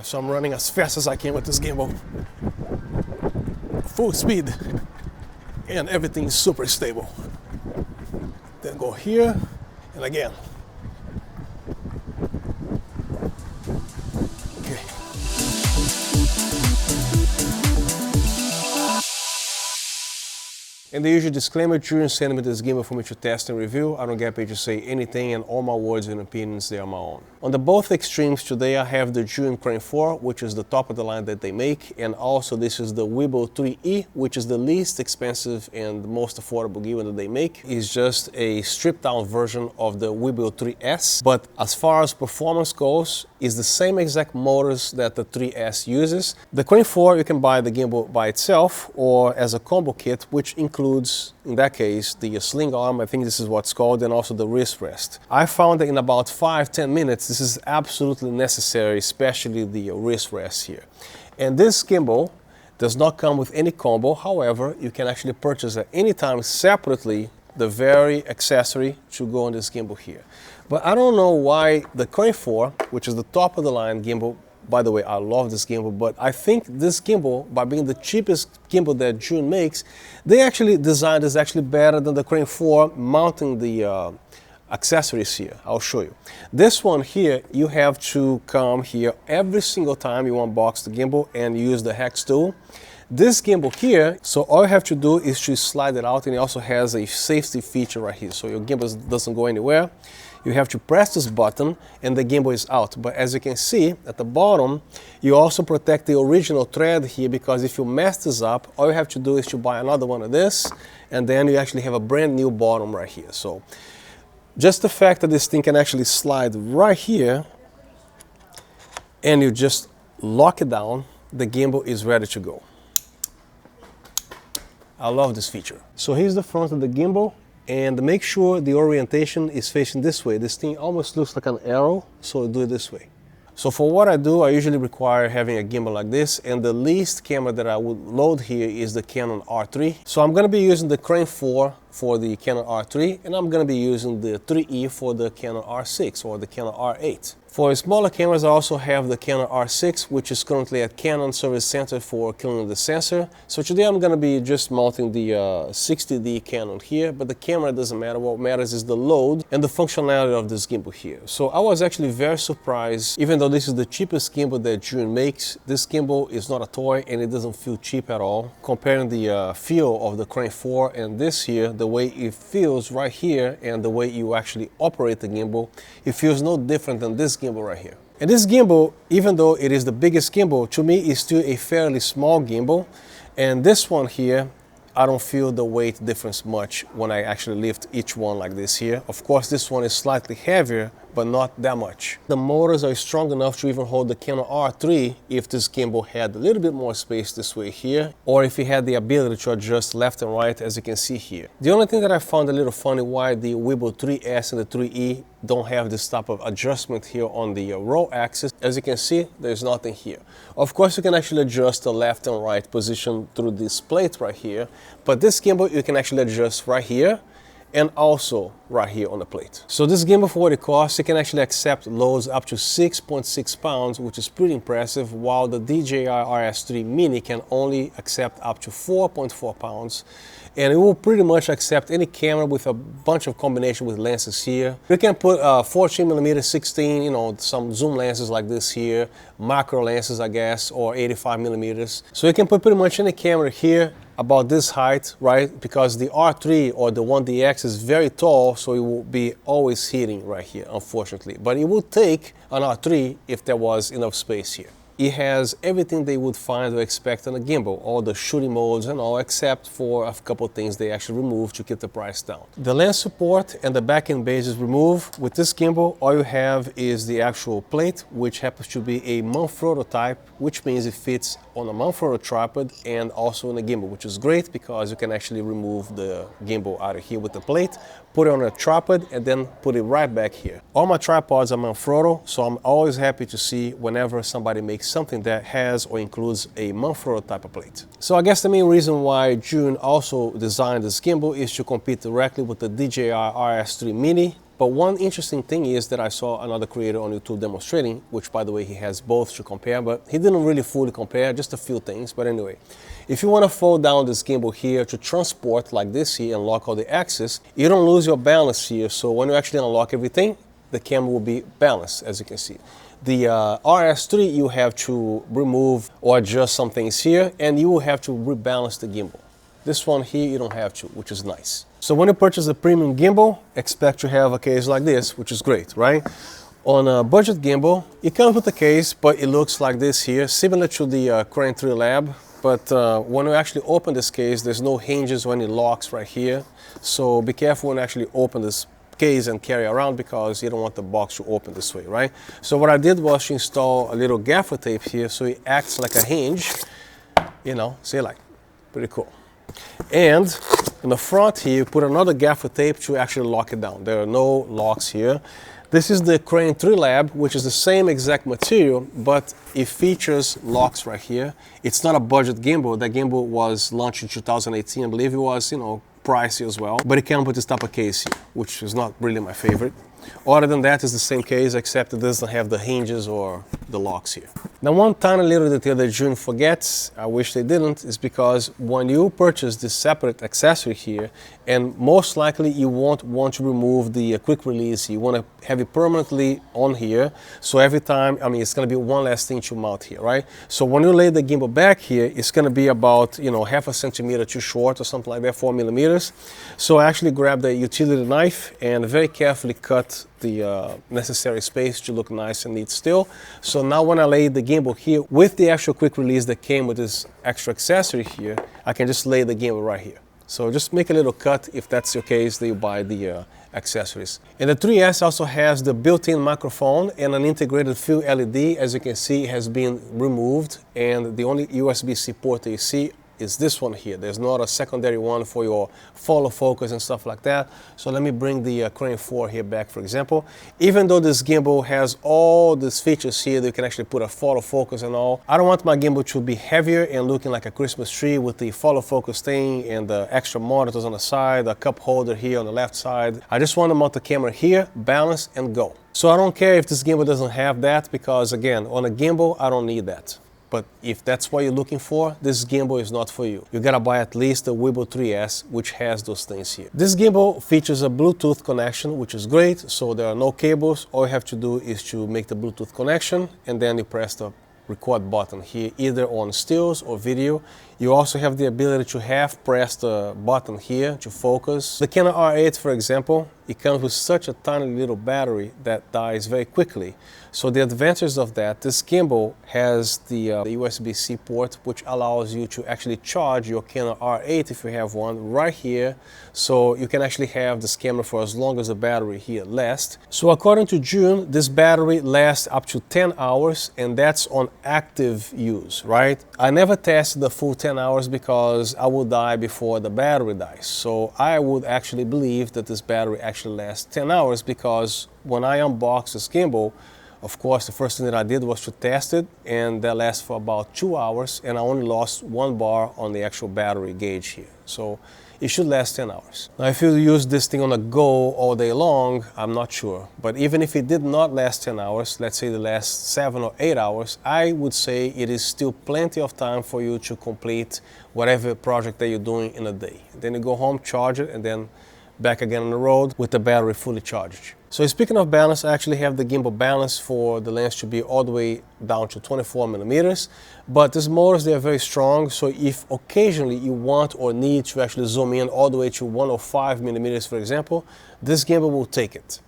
Alright, so I'm running as fast as I can with this gimbal. Full speed. And everything is super stable. Then go here, and again. Okay. And the usual disclaimer, Zhiyun sent me this gimbal for me to test and review. I don't get paid to say anything, and all my words and opinions, they are my own. On the both extremes today, I have the Zhiyun Crane 4, which is the top of the line that they make, and also this is the WEEBILL 3E, which is the least expensive and most affordable gimbal that they make. It's just a stripped down version of the WEEBILL 3S, but as far as performance goes, it's the same exact motors that the 3S uses. The Crane 4, you can buy the gimbal by itself or as a combo kit, which includes, in that case, the sling arm, I think this is what's called, and also the wrist rest. I found that in about 5-10 minutes, this is absolutely necessary, especially the wrist rest here. And this gimbal does not come with any combo. However, you can actually purchase at any time separately the very accessory to go on this gimbal here. But I don't know why the Crane 4, which is the top of the line gimbal, by the way, I love this gimbal, but I think this gimbal, by being the cheapest gimbal that Zhiyun makes, they actually designed is actually better than the Crane 4 mounting the accessories here. I'll show you. This one here, you have to come here every single time you unbox the gimbal and use the hex tool. This gimbal here, so all you have to do is to slide it out, and it also has a safety feature right here, so your gimbal doesn't go anywhere. You have to press this button and the gimbal is out. But as you can see at the bottom, you also protect the original thread here, because if you mess this up, all you have to do is to buy another one of this, and then you actually have a brand new bottom right here. So just the fact that this thing can actually slide right here and you just lock it down, the gimbal is ready to go. I love this feature. So here's the front of the gimbal, and make sure the orientation is facing this way. This thing almost looks like an arrow, so do it this way. So for what I do, I usually require having a gimbal like this, and the least camera that I would load here is the Canon R3. So I'm going to be using the Crane 4 for the Canon R3, and I'm going to be using the 3E for the Canon R6 or the Canon R8. For smaller cameras, I also have the Canon R6, which is currently at Canon Service Center for cleaning the sensor. So today I'm going to be just mounting the 60D Canon here, but the camera doesn't matter. What matters is the load and the functionality of this gimbal here. So I was actually very surprised, even though this is the cheapest gimbal that Zhiyun makes, this gimbal is not a toy and it doesn't feel cheap at all. Comparing the feel of the Crane 4 and this here, the way it feels right here and the way you actually operate the gimbal, it feels no different than this gimbal right here. And this gimbal, even though it is the biggest gimbal, to me is still a fairly small gimbal. And this one here, I don't feel the weight difference much when I actually lift each one like this here. Of course, this one is slightly heavier, but not that much. The motors are strong enough to even hold the Canon R3 if this gimbal had a little bit more space this way here, or if it had the ability to adjust left and right, as you can see here. The only thing that I found a little funny why the WEEBILL 3S and the 3E don't have this type of adjustment here on the roll axis. As you can see, there's nothing here. Of course, you can actually adjust the left and right position through this plate right here, but this gimbal you can actually adjust right here and also right here on the plate. So this gimbal, for what it costs, it can actually accept loads up to 6.6 pounds, which is pretty impressive, while the DJI RS3 Mini can only accept up to 4.4 pounds. And it will pretty much accept any camera with a bunch of combination with lenses here. You can put 14mm 16, you know, some zoom lenses like this here, macro lenses, I guess, or 85mm. So you can put pretty much any camera here about this height, right? Because the R3 or the 1DX is very tall, so it will be always hitting right here, unfortunately. But it would take an R3 if there was enough space here. It has everything they would find or expect on a gimbal, all the shooting modes and all, except for a couple of things they actually removed to keep the price down. The lens support and the back end base is removed. With this gimbal, all you have is the actual plate, which happens to be a Manfrotto type, which means it fits on a Manfrotto tripod and also in a gimbal, which is great because you can actually remove the gimbal out of here with the plate, put it on a tripod, and then put it right back here. All my tripods are Manfrotto, so I'm always happy to see whenever somebody makes something that has or includes a Manfrotto type of plate. So I guess the main reason why Zhiyun also designed this gimbal is to compete directly with the DJI RS3 Mini. But one interesting thing is that I saw another creator on YouTube demonstrating, which by the way, he has both to compare, but he didn't really fully compare, just a few things. But anyway, if you want to fold down this gimbal here to transport like this here and lock all the axes, you don't lose your balance here. So when you actually unlock everything, the camera will be balanced, as you can see. The RS3, you have to remove or adjust some things here, and you will have to rebalance the gimbal. This one here, you don't have to, which is nice. So when you purchase a premium gimbal, expect to have a case like this, which is great, right? On a budget gimbal, it comes with a case, but it looks like this here, similar to the Crane 3 Lab. But when you actually open this case, there's no hinges or any locks right here. So be careful when you actually open this case and carry around, because you don't want the box to open this way, right? So what I did was to install a little gaffer tape here, so it acts like a hinge, you know, see, like, pretty cool. And in the front here, you put another gaffer tape to actually lock it down. There are no locks here. This is the Crane 3 Lab, which is the same exact material, but it features locks right here. It's not a budget gimbal. That gimbal was launched in 2018. I believe it was, you know, pricey as well, but it comes with this type of case here, which is not really my favorite. Other than that, it's the same case, except it doesn't have the hinges or the locks here. Now, one tiny little detail that Zhiyun forgets, I wish they didn't, is because when you purchase this separate accessory here, and most likely you won't want to remove the quick release, you want to have it permanently on here, so every time, I mean, it's going to be one less thing to mount here, right? So when you lay the gimbal back here, it's going to be about, you know, half a centimeter too short or something like that, 4 millimeters. So I actually grabbed the utility knife and very carefully cut the necessary space to look nice and neat still. So now when I lay the gimbal here with the actual quick release that came with this extra accessory here, I can just lay the gimbal right here. So just make a little cut if that's your case, that you buy the accessories. And the 3S also has the built-in microphone and an integrated field LED. As you can see, it has been removed, and the only USB-C port that you see is this one here. There's not a secondary one for your follow focus and stuff like that. So let me bring the Crane 4 here back, for example. Even though this gimbal has all these features here that you can actually put a follow focus and all, I don't want my gimbal to be heavier and looking like a Christmas tree with the follow focus thing and the extra monitors on the side, a cup holder here on the left side. I just want to mount the camera here, balance, and go. So I don't care if this gimbal doesn't have that, because again, on a gimbal, I don't need that. But if that's what you're looking for, this gimbal is not for you. You gotta buy at least the WEEBILL 3S, which has those things here. This gimbal features a Bluetooth connection, which is great. So there are no cables. All you have to do is to make the Bluetooth connection, and then you press the record button here, either on stills or video. You also have the ability to half press the button here to focus. The Canon R8, for example, it comes with such a tiny little battery that dies very quickly. So the advantage of that, this gimbal has the USB-C port, which allows you to actually charge your Canon R8 if you have one right here. So you can actually have this camera for as long as the battery here lasts. So according to Zhiyun, this battery lasts up to 10 hours, and that's on active use, right? I never tested the full 10 hours because I will die before the battery dies. So I would actually believe that this battery actually lasts 10 hours, because when I unboxed this gimbal, of course, the first thing that I did was to test it, and that lasted for about 2 hours, and I only lost 1 bar on the actual battery gauge here. So it should last 10 hours. Now, if you use this thing on the go all day long, I'm not sure. But even if it did not last 10 hours, let's say it lasts 7 or 8 hours, I would say it is still plenty of time for you to complete whatever project that you're doing in a day. Then you go home, charge it, and then back again on the road with the battery fully charged. So speaking of balance, I actually have the gimbal balance for the lens to be all the way down to 24 millimeters. But these motors, they are very strong. So if occasionally you want or need to actually zoom in all the way to 105 millimeters, for example, this gimbal will take it.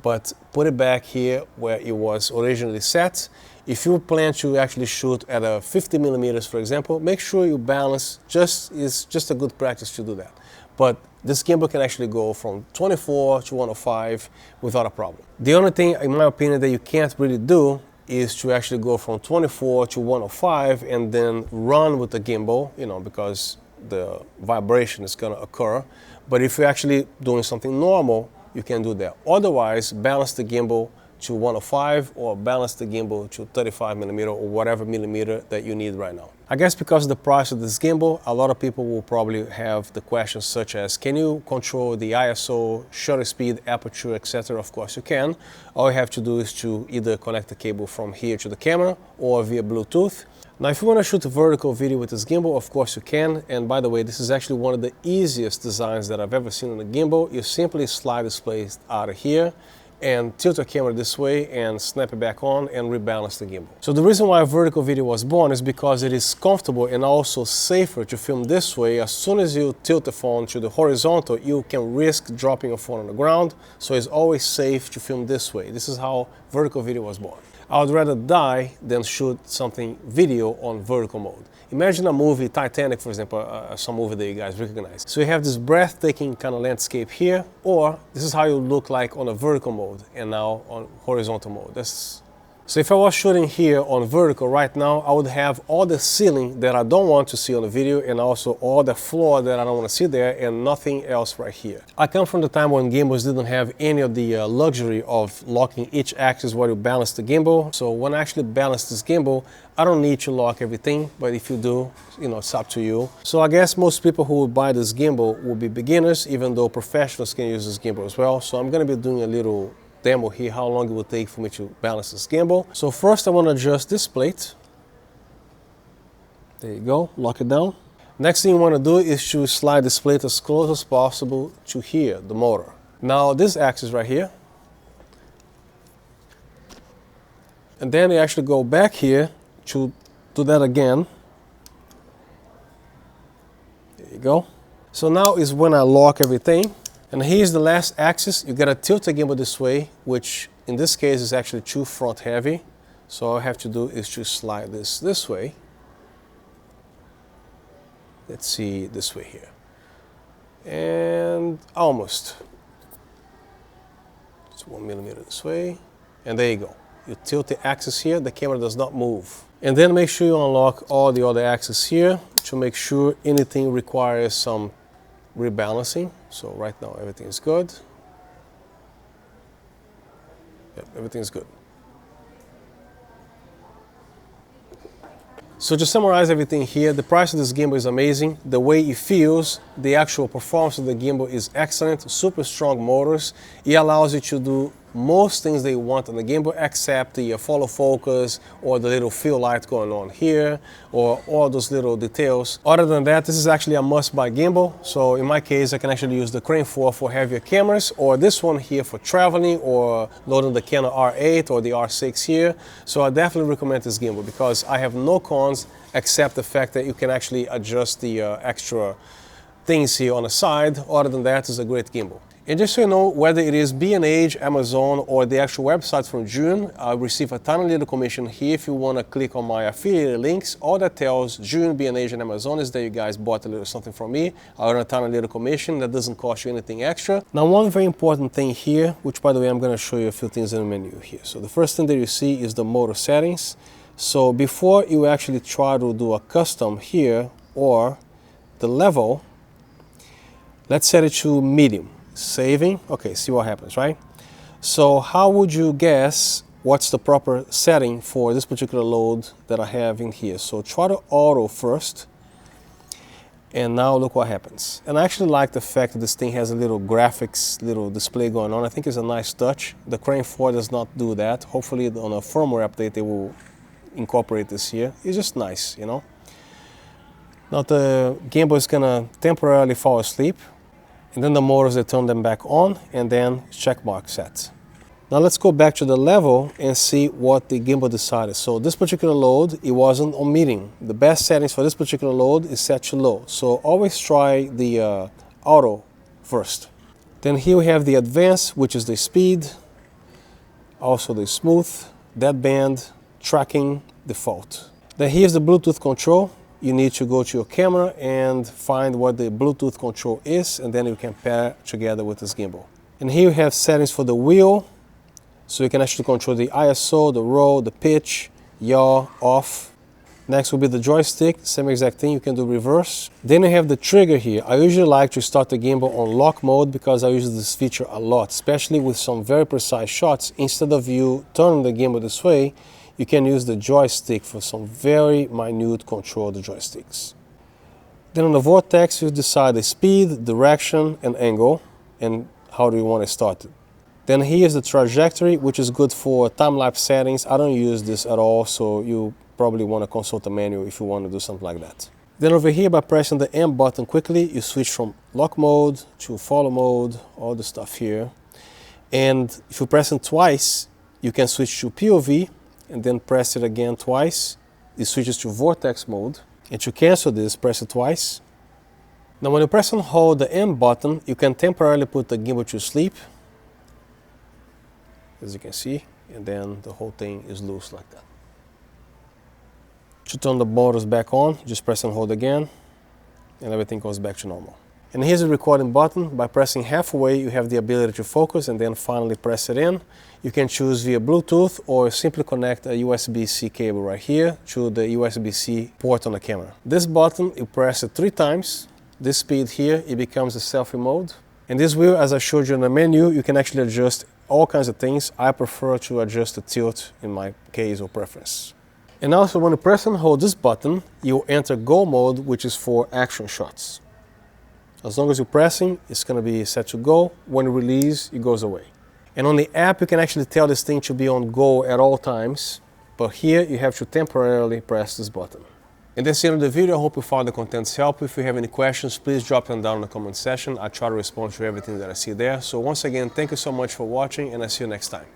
But put it back here where it was originally set. If you plan to actually shoot at a 50 millimeters, for example, make sure you balance. It's just a good practice to do that. But this gimbal can actually go from 24 to 105 without a problem. The only thing, in my opinion, that you can't really do is to actually go from 24 to 105 and then run with the gimbal, you know, because the vibration is going to occur. But if you're actually doing something normal, you can do that. Otherwise, balance the gimbal to 105 or balance the gimbal to 35 millimeter or whatever millimeter that you need right now. I guess because of the price of this gimbal, a lot of people will probably have the questions such as, can you control the ISO, shutter speed, aperture, etc.? Of course you can. All you have to do is to either connect the cable from here to the camera or via Bluetooth. Now, if you want to shoot a vertical video with this gimbal, of course you can. And by the way, this is actually one of the easiest designs that I've ever seen on a gimbal. You simply slide this place out of here and tilt your camera this way and snap it back on and rebalance the gimbal. So the reason why a vertical video was born is because it is comfortable and also safer to film this way. As soon as you tilt the phone to the horizontal, you can risk dropping your phone on the ground. So it's always safe to film this way. This is how vertical video was born. I would rather die than shoot something video on vertical mode. Imagine a movie, Titanic for example, some movie that you guys recognize. So you have this breathtaking kind of landscape here, or this is how you look like on a vertical mode and now on horizontal mode. So if I was shooting here on vertical right now, I would have all the ceiling that I don't want to see on the video and also all the floor that I don't want to see there and nothing else right here. I come from the time when gimbals didn't have any of the luxury of locking each axis while you balance the gimbal. So when I actually balance this gimbal, I don't need to lock everything, but if you do, you know, it's up to you. So I guess most people who would buy this gimbal will be beginners, even though professionals can use this gimbal as well. So I'm going to be doing a little demo here, how long it will take for me to balance this gimbal. So first I want to adjust this plate. There you go, lock it down. Next thing you want to do is to slide this plate as close as possible to here, the motor. Now this axis right here. And then you actually go back here to do that again. There you go. So now is when I lock everything. And here's the last axis. You gotta tilt the gimbal this way, which in this case is actually too front heavy. So all I have to do is to slide this way. Let's see, this way here. And almost. It's 1 millimeter this way. And there you go. You tilt the axis here, the camera does not move. And then make sure you unlock all the other axes here to make sure anything requires some rebalancing. So right now everything is good. Yep, everything is good. So to summarize everything here, the price of this gimbal is amazing. The way it feels, the actual performance of the gimbal is excellent. Super strong motors. It allows you to do most things that you want on the gimbal except the follow focus or the little fill light going on here or all those little details. Other than that, this is actually a must-buy gimbal. So in my case, I can actually use the Crane 4 for heavier cameras or this one here for traveling or loading the Canon R8 or the R6 here. So I definitely recommend this gimbal because I have no cons except the fact that you can actually adjust the extra things here on the side. Other than that, it's a great gimbal. And just so you know, whether it is B&H, Amazon, or the actual websites from Zhiyun, I receive a tiny little commission here. If you want to click on my affiliate links, all that tells Zhiyun, B&H, and Amazon is that you guys bought a little something from me. I earn a tiny little commission that doesn't cost you anything extra. Now, one very important thing here, which by the way, I'm going to show you a few things in the menu here. So the first thing that you see is the motor settings. So before you actually try to do a custom here or the level, let's set it to medium. Saving, okay, see what happens, right? So how would you guess what's the proper setting for this particular load that I have in here? So try to auto first, and now look what happens. And I actually like the fact that this thing has a little graphics, little display going on. I think it's a nice touch. The Crane 4 does not do that. Hopefully on a firmware update they will incorporate this here. It's just nice, you know? Now the gimbal is gonna temporarily fall asleep. And then the motors, they turn them back on and then check mark set. Now let's go back to the level and see what the gimbal decided. So this particular load, it wasn't on medium. The best settings for this particular load is set to low. So always try the auto first. Then here we have the advanced, which is the speed, also the smooth, deadband, tracking, default. Then here's the Bluetooth control. You need to go to your camera and find what the Bluetooth control is, and then you can pair together with this gimbal. And here you have settings for the wheel, so you can actually control the ISO, the roll, the pitch, yaw, off. Next will be the joystick, same exact thing, you can do reverse. Then you have the trigger here. I usually like to start the gimbal on lock mode because I use this feature a lot, especially with some very precise shots. Instead of you turning the gimbal this way, you can use the joystick for some very minute control of the joysticks. Then on the vortex, you decide the speed, direction, and angle, and how do you want to start it. Then here's the trajectory, which is good for time-lapse settings. I don't use this at all, so you probably want to consult a manual if you want to do something like that. Then over here, by pressing the M button quickly, you switch from lock mode to follow mode, all the stuff here. And if you press it twice, you can switch to POV, and then press it again twice. It switches to vortex mode. And to cancel this, press it twice. Now when you press and hold the M button, you can temporarily put the gimbal to sleep, as you can see, and then the whole thing is loose like that. To turn the motors back on, just press and hold again, and everything goes back to normal. And here's the recording button. By pressing halfway, you have the ability to focus and then finally press it in. You can choose via Bluetooth or simply connect a USB-C cable right here to the USB-C port on the camera. This button, you press it 3 times. This speed here, it becomes a selfie mode. And this wheel, as I showed you in the menu, you can actually adjust all kinds of things. I prefer to adjust the tilt in my case or preference. And also when you press and hold this button, you enter go mode, which is for action shots. As long as you're pressing, it's going to be set to go. When you release, it goes away. And on the app, you can actually tell this thing to be on go at all times. But here, you have to temporarily press this button. And that's the end of the video. I hope you found the contents helpful. If you have any questions, please drop them down in the comment section. I try to respond to everything that I see there. So once again, thank you so much for watching, and I'll see you next time.